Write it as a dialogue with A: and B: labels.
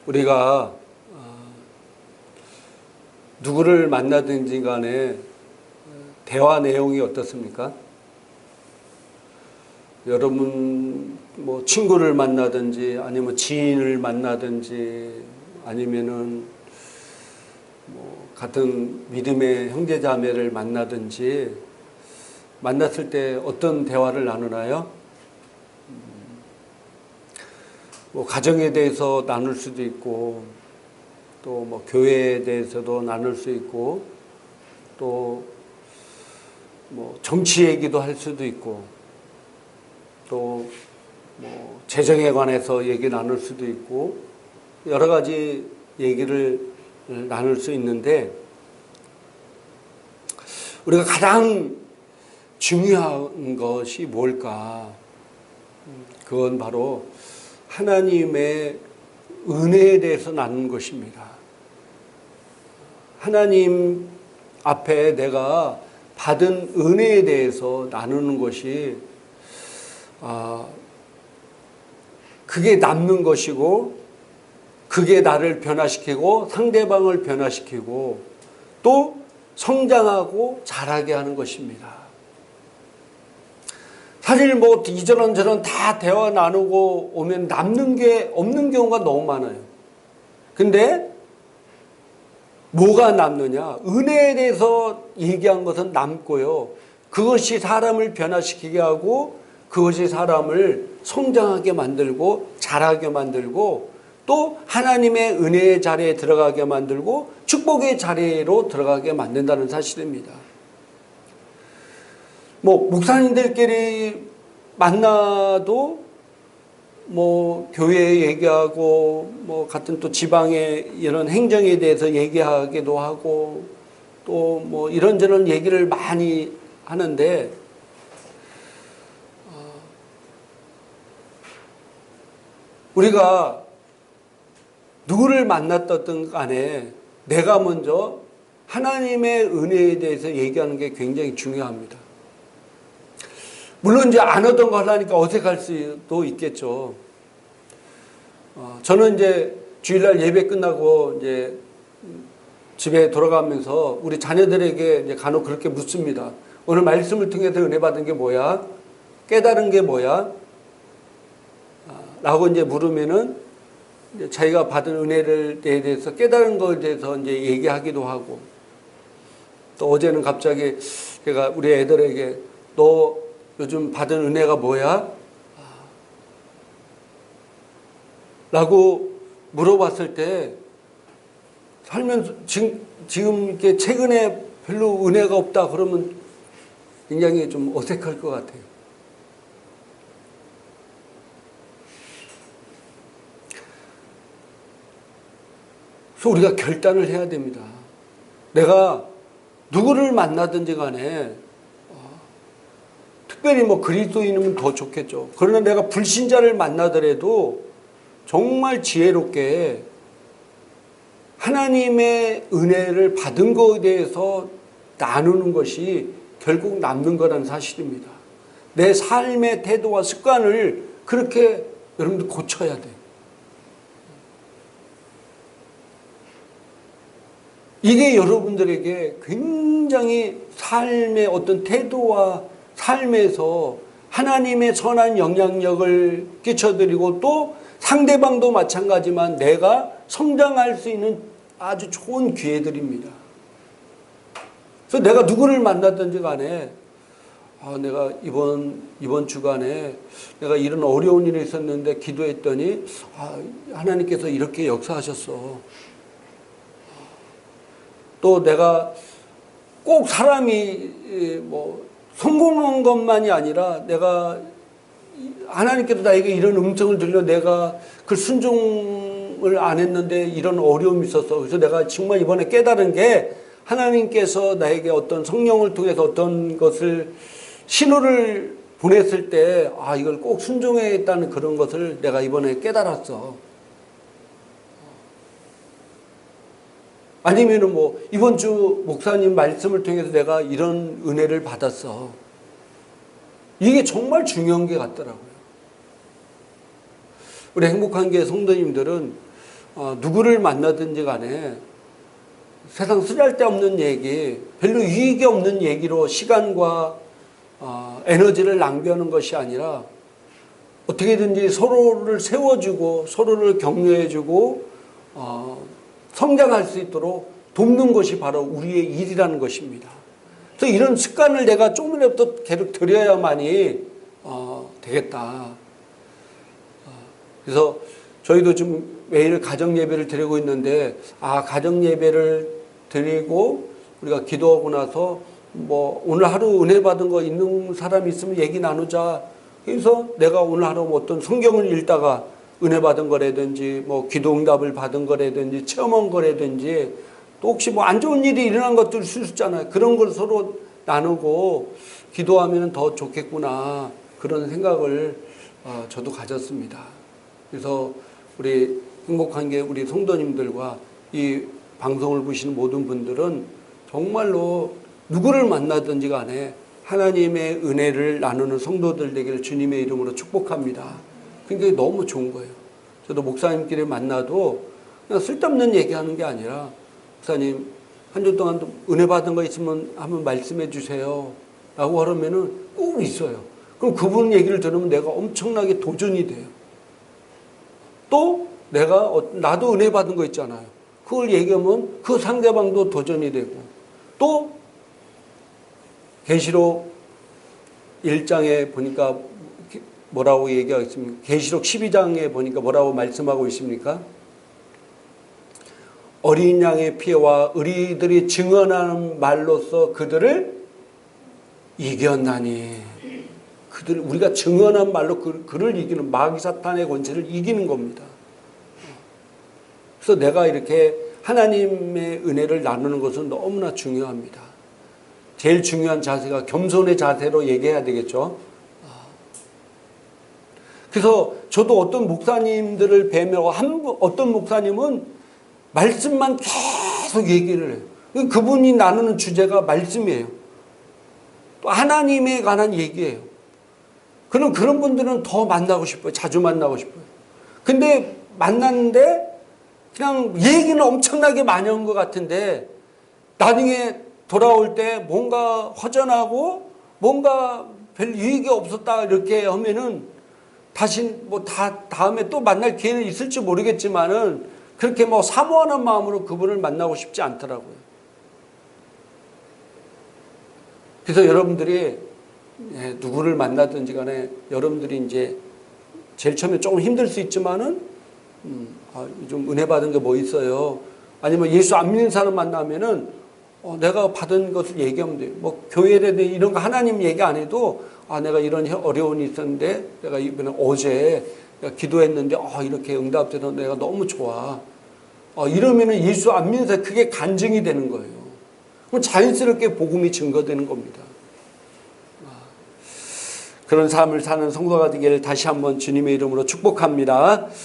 A: 우리가 누구를 만나든지 간에 대화 내용이 어떻습니까? 여러분 뭐 친구를 만나든지 아니면 지인을 만나든지 아니면은 뭐 같은 믿음의 형제자매를 만나든지 만났을 때 어떤 대화를 나누나요? 뭐 가정에 대해서 나눌 수도 있고 또 뭐 교회에 대해서도 나눌 수 있고 또 뭐 정치 얘기도 할 수도 있고 또 뭐 재정에 관해서 얘기 나눌 수도 있고 여러 가지 얘기를 나눌 수 있는데 우리가 가장 중요한 것이 뭘까? 그건 바로 하나님의 은혜에 대해서 나누는 것입니다. 하나님 앞에 내가 받은 은혜에 대해서 나누는 것이 그게 남는 것이고 그게 나를 변화시키고 상대방을 변화시키고 또 성장하고 자라게 하는 것입니다. 사실 뭐 이전저런 다 대화 나누고 오면 남는 게 없는 경우가 너무 많아요. 근데 뭐가 남느냐? 은혜에 대해서 얘기한 것은 남고요. 그것이 사람을 변화시키게 하고 그것이 사람을 성장하게 만들고 자라게 만들고 또 하나님의 은혜의 자리에 들어가게 만들고 축복의 자리로 들어가게 만든다는 사실입니다. 뭐 목사님들끼리 만나도 뭐 교회 얘기하고 뭐 같은 또 지방의 이런 행정에 대해서 얘기하기도 하고 또 뭐 이런저런 얘기를 많이 하는데 우리가 누구를 만났던 간에 내가 먼저 하나님의 은혜에 대해서 얘기하는 게 굉장히 중요합니다. 물론 이제 안 하던 거 하려니까 어색할 수도 있겠죠. 저는 이제 주일날 예배 끝나고 이제 집에 돌아가면서 우리 자녀들에게 이제 간혹 그렇게 묻습니다. 오늘 말씀을 통해서 은혜 받은 게 뭐야? 깨달은 게 뭐야? 라고 이제 물으면은 이제 자기가 받은 은혜를 대해서 깨달은 것에 대해서 이제 얘기하기도 하고 또 어제는 갑자기 제가 우리 애들에게 너 요즘 받은 은혜가 뭐야? 라고 물어봤을 때 살면서 지금 이렇게 최근에 별로 은혜가 없다 그러면 굉장히 좀 어색할 것 같아요. 그래서 우리가 결단을 해야 됩니다. 내가 누구를 만나든지 간에 특별히 뭐 그리스도인이면 더 좋겠죠. 그러나 내가 불신자를 만나더라도 정말 지혜롭게 하나님의 은혜를 받은 것에 대해서 나누는 것이 결국 남는 거라는 사실입니다. 내 삶의 태도와 습관을 그렇게 여러분들 고쳐야 돼요. 이게 여러분들에게 굉장히 삶의 어떤 태도와 삶에서 하나님의 선한 영향력을 끼쳐드리고 또 상대방도 마찬가지지만 내가 성장할 수 있는 아주 좋은 기회들입니다. 그래서 내가 누구를 만나든지 간에 내가 이번 주간에 내가 이런 어려운 일이 있었는데 기도했더니 하나님께서 이렇게 역사하셨어. 또 내가 꼭 사람이 뭐 성공한 것만이 아니라 내가 하나님께서 나에게 이런 음성을 들려 내가 그 순종을 안 했는데 이런 어려움이 있었어. 그래서 내가 정말 이번에 깨달은 게 하나님께서 나에게 어떤 성령을 통해서 어떤 것을 신호를 보냈을 때 이걸 꼭 순종해야겠다는 그런 것을 내가 이번에 깨달았어. 아니면은 뭐 이번 주 목사님 말씀을 통해서 내가 이런 은혜를 받았어. 이게 정말 중요한 게 같더라고요. 우리 행복한 교회 성도님들은 누구를 만나든지 간에 세상 쓰잘데없는 얘기, 별로 유익이 없는 얘기로 시간과 에너지를 낭비하는 것이 아니라 어떻게든지 서로를 세워주고 서로를 격려해주고 성장할 수 있도록 돕는 것이 바로 우리의 일이라는 것입니다. 그래서 이런 습관을 내가 조금이라도 계속 들여야만이 되겠다. 그래서 저희도 좀 매일 가정 예배를 드리고 있는데 가정 예배를 드리고 우리가 기도하고 나서 뭐 오늘 하루 은혜 받은 거 있는 사람이 있으면 얘기 나누자. 그래서 내가 오늘 하루 어떤 성경을 읽다가 은혜 받은 거라든지 뭐 기도 응답을 받은 거라든지 체험한 거라든지 또 혹시 뭐 안 좋은 일이 일어난 것도 있을 수 있잖아요. 그런 걸 서로 나누고 기도하면 더 좋겠구나 그런 생각을 저도 가졌습니다. 그래서 우리 행복한 게 우리 성도님들과 이 방송을 보시는 모든 분들은 정말로 누구를 만나든지 간에 하나님의 은혜를 나누는 성도들 되기를 주님의 이름으로 축복합니다. 굉장히 너무 좋은 거예요. 저도 목사님끼리 만나도 그냥 쓸데없는 얘기하는 게 아니라 목사님 한 주 동안 은혜 받은 거 있으면 한번 말씀해 주세요 라고 하면은 꼭 있어요. 그럼 그분 얘기를 들으면 내가 엄청나게 도전이 돼요. 또 나도 은혜 받은 거 있잖아요. 그걸 얘기하면 그 상대방도 도전이 되고 또 계시록 1장에 보니까 뭐라고 얘기하고 있습니까? 계시록 12장에 보니까 뭐라고 말씀하고 있습니까? 어린 양의 피와 의리들이 증언하는 말로써 그들을 이겼나니. 우리가 증언한 말로 그를 이기는 마귀 사탄의 권세를 이기는 겁니다. 그래서 내가 이렇게 하나님의 은혜를 나누는 것은 너무나 중요합니다. 제일 중요한 자세가 겸손의 자세로 얘기해야 되겠죠. 그래서 저도 어떤 목사님들을 뵈며 어떤 목사님은 말씀만 계속 얘기를 해요. 그분이 나누는 주제가 말씀이에요. 또 하나님에 관한 얘기예요. 그럼 그런 분들은 더 만나고 싶어요. 자주 만나고 싶어요. 근데 만났는데 그냥 얘기는 엄청나게 많이 한 것 같은데 나중에 돌아올 때 뭔가 허전하고 뭔가 별 유익이 없었다 이렇게 하면은 다시 다음에 또 만날 기회는 있을지 모르겠지만은 그렇게 사모하는 마음으로 그분을 만나고 싶지 않더라고요. 그래서 여러분들이 누구를 만나든지 간에 여러분들이 이제 제일 처음에 조금 힘들 수 있지만은 좀 은혜 받은 게 뭐 있어요? 아니면 예수 안 믿는 사람 만나면은 내가 받은 것을 얘기하면 돼요. 교회라든지 이런 거 하나님 얘기 안 해도 내가 이런 어려움이 있었는데 내가 이번에 어제 기도했는데 이렇게 응답돼서 내가 너무 좋아. 이러면은 예수 안 믿는 사람 그게 간증이 되는 거예요. 그럼 자연스럽게 복음이 증거되는 겁니다. 그런 삶을 사는 성도가 되기를 다시 한번 주님의 이름으로 축복합니다.